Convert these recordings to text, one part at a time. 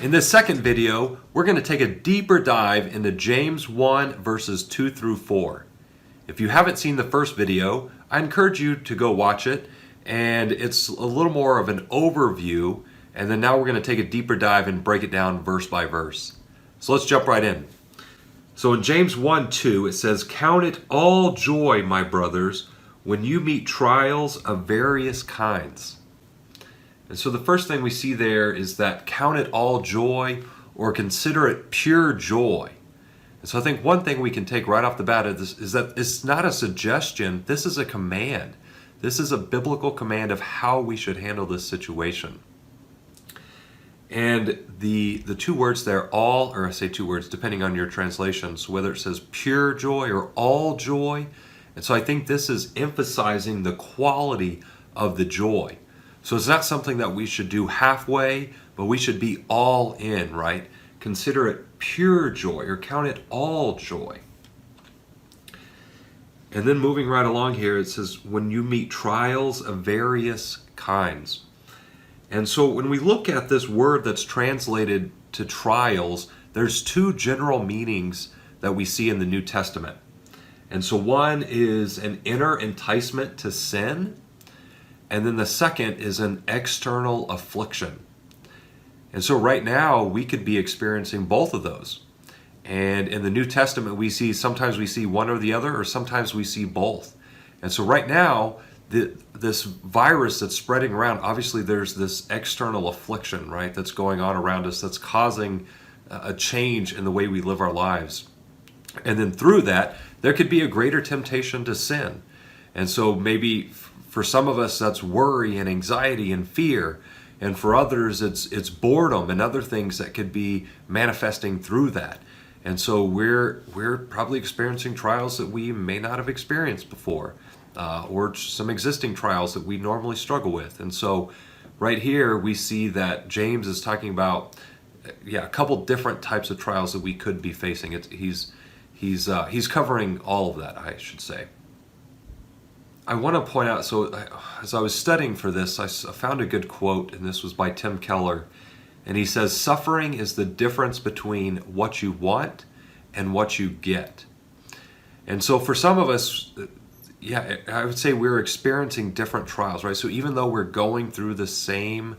In this second video, we're going to take a deeper dive into James 1 verses 2 through 4. If you haven't seen the first video, I encourage you to go watch it, and it's a little more of an overview, and then now we're going to take a deeper dive and break it down verse by verse. So let's jump right in. So in James 1:2 it says, "Count it all joy, my brothers, when you meet trials of various kinds." And so the first thing we see there is that count it all joy, or consider it pure joy. And so I think one thing we can take right off the bat is that it's not a suggestion, this is a command. This is a biblical command of how we should handle this situation. And the two words there, all, or I say two words depending on your translation, so whether it says pure joy or all joy. And so I think this is emphasizing the quality of the joy. So it's not something that we should do halfway, but we should be all in, right? Consider it pure joy, or count it all joy. And then moving right along here, it says, when you meet trials of various kinds. And so when we look at this word that's translated to trials, there's two general meanings that we see in the New Testament. And so one is an inner enticement to sin, and then the second is an external affliction. And so right now we could be experiencing both of those. And in the New Testament sometimes we see one or the other, or sometimes we see both. And so right now, this virus that's spreading around, obviously there's this external affliction, right, that's going on around us, that's causing a change in the way we live our lives. And then through that, there could be a greater temptation to sin. And so maybe for some of us, that's worry and anxiety and fear. And for others, it's boredom and other things that could be manifesting through that. And so we're probably experiencing trials that we may not have experienced before, or some existing trials that we normally struggle with. And so right here, we see that James is talking about a couple different types of trials that we could be facing. He's covering all of that, I should say. I want to point out, so as I was studying for this, I found a good quote, and this was by Tim Keller. And he says, "Suffering is the difference between what you want and what you get." And so for some of us, I would say we're experiencing different trials, right? So even though we're going through the same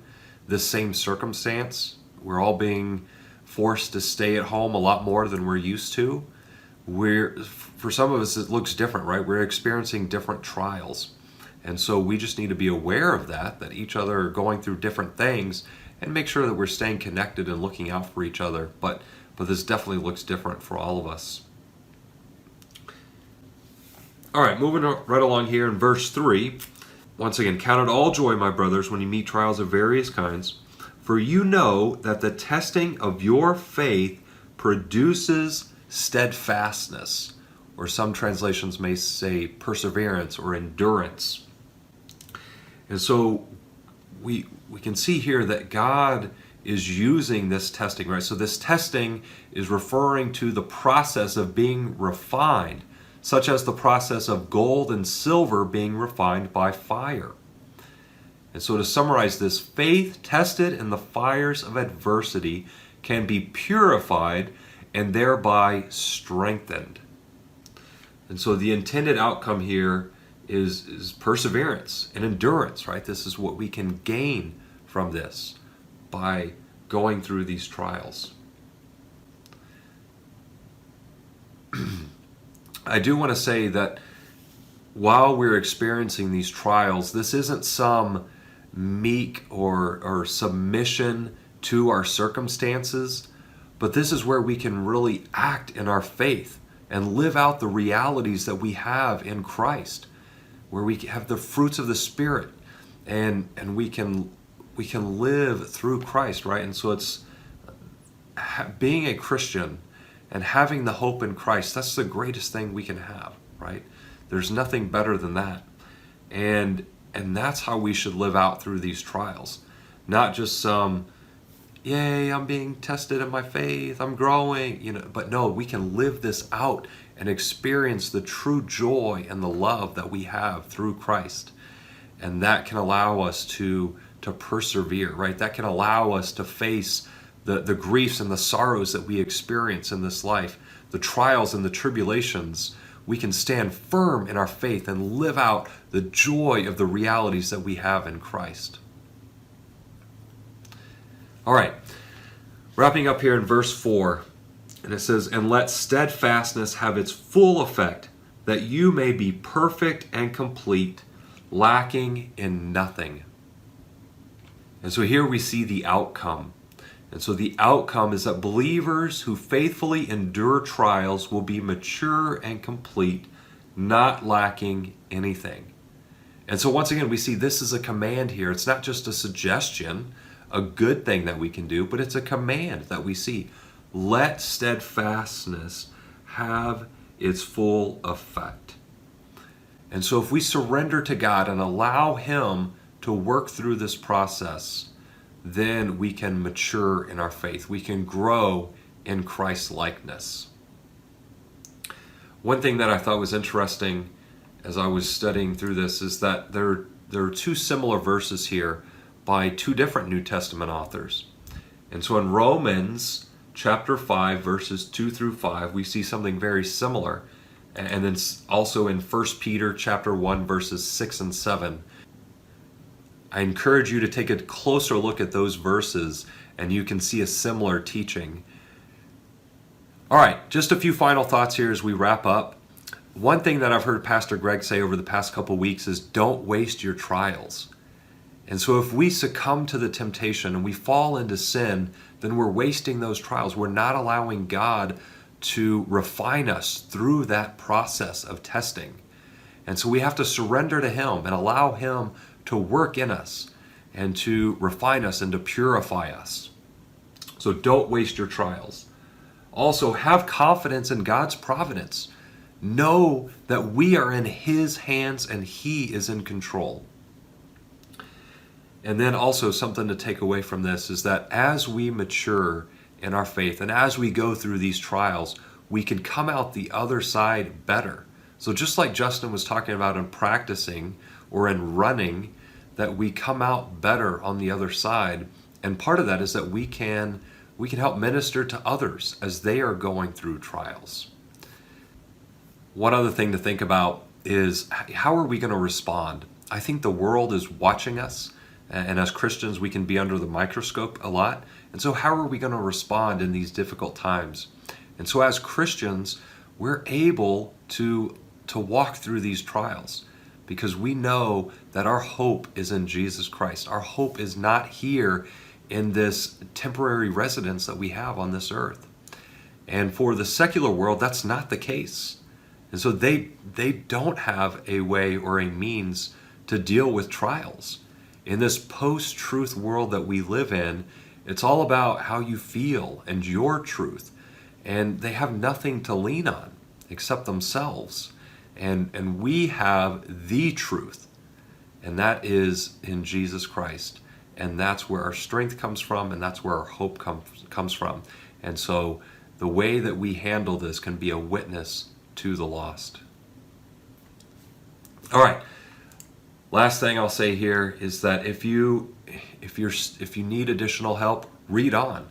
circumstance, we're all being forced to stay at home a lot more than we're used to. For some of us, it looks different, right? We're experiencing different trials. And so we just need to be aware of that each other are going through different things, and make sure that we're staying connected and looking out for each other. But this definitely looks different for all of us. All right, moving right along here in verse 3. Once again, "Count it all joy, my brothers, when you meet trials of various kinds, for you know that the testing of your faith produces steadfastness," or some translations may say perseverance or endurance. And so we can see here that God is using this testing, right? So this testing is referring to the process of being refined, such as the process of gold and silver being refined by fire. And so to summarize this, faith tested in the fires of adversity can be purified and thereby strengthened. And so the intended outcome here is perseverance and endurance, right? This is what we can gain from this by going through these trials. I do want to say that while we're experiencing these trials, this isn't some meek or submission to our circumstances, but this is where we can really act in our faith and live out the realities that we have in Christ, where we have the fruits of the Spirit, and we can live through Christ, right? And so it's being a Christian and having the hope in Christ. That's the greatest thing we can have, right? There's nothing better than that. And that's how we should live out through these trials. Not just some, yay, I'm being tested in my faith, I'm growing, but no, we can live this out and experience the true joy and the love that we have through Christ. And that can allow us to persevere, right? That can allow us to face the griefs and the sorrows that we experience in this life, the trials and the tribulations, we can stand firm in our faith and live out the joy of the realities that we have in Christ. All right, wrapping up here in verse 4, and it says, "And let steadfastness have its full effect, that you may be perfect and complete, lacking in nothing." And so here we see the outcome. And so the outcome is that believers who faithfully endure trials will be mature and complete, not lacking anything. And so once again, we see this is a command here. It's not just a suggestion, a good thing that we can do, but it's a command that we see. Let steadfastness have its full effect. And so if we surrender to God and allow Him to work through this process, then we can mature in our faith. We can grow in Christ's likeness. One thing that I thought was interesting as I was studying through this is that there are two similar verses here by two different New Testament authors. And so in Romans chapter 5, verses 2 through 5, we see something very similar. And then also in 1 Peter chapter 1, verses 6 and 7. I encourage you to take a closer look at those verses and you can see a similar teaching. All right, just a few final thoughts here as we wrap up. One thing that I've heard Pastor Greg say over the past couple weeks is don't waste your trials. And so if we succumb to the temptation and we fall into sin, then we're wasting those trials. We're not allowing God to refine us through that process of testing. And so we have to surrender to Him and allow Him to work in us and to refine us and to purify us. So don't waste your trials. Also, have confidence in God's providence. Know that we are in His hands and He is in control. And then also something to take away from this is that as we mature in our faith and as we go through these trials, we can come out the other side better. So just like Justin was talking about in practicing or in running, that we come out better on the other side. And part of that is that we can help minister to others as they are going through trials. One other thing to think about is how are we going to respond? I think the world is watching us, and as Christians we can be under the microscope a lot. And so how are we going to respond in these difficult times? And so as Christians, we're able to walk through these trials because we know that our hope is in Jesus Christ. Our hope is not here in this temporary residence that we have on this earth. And for the secular world, that's not the case. And so they don't have a way or a means to deal with trials. In this post-truth world that we live in, it's all about how you feel and your truth. And they have nothing to lean on except themselves. And we have the truth, and that is in Jesus Christ. And that's where our strength comes from, and that's where our hope comes from. And so the way that we handle this can be a witness to the lost. All right. Last thing I'll say here is that if you need additional help, read on.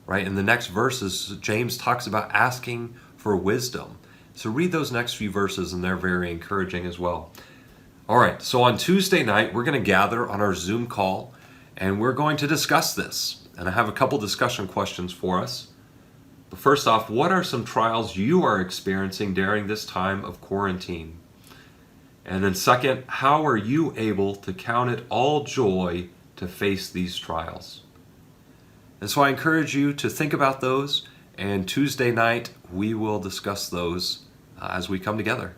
Right? In the next verses, James talks about asking for wisdom. So read those next few verses, and they're very encouraging as well. All right, so on Tuesday night, we're going to gather on our Zoom call, and we're going to discuss this. And I have a couple discussion questions for us. But first off, what are some trials you are experiencing during this time of quarantine? And then second, how are you able to count it all joy to face these trials? And so I encourage you to think about those, and Tuesday night we will discuss those as we come together.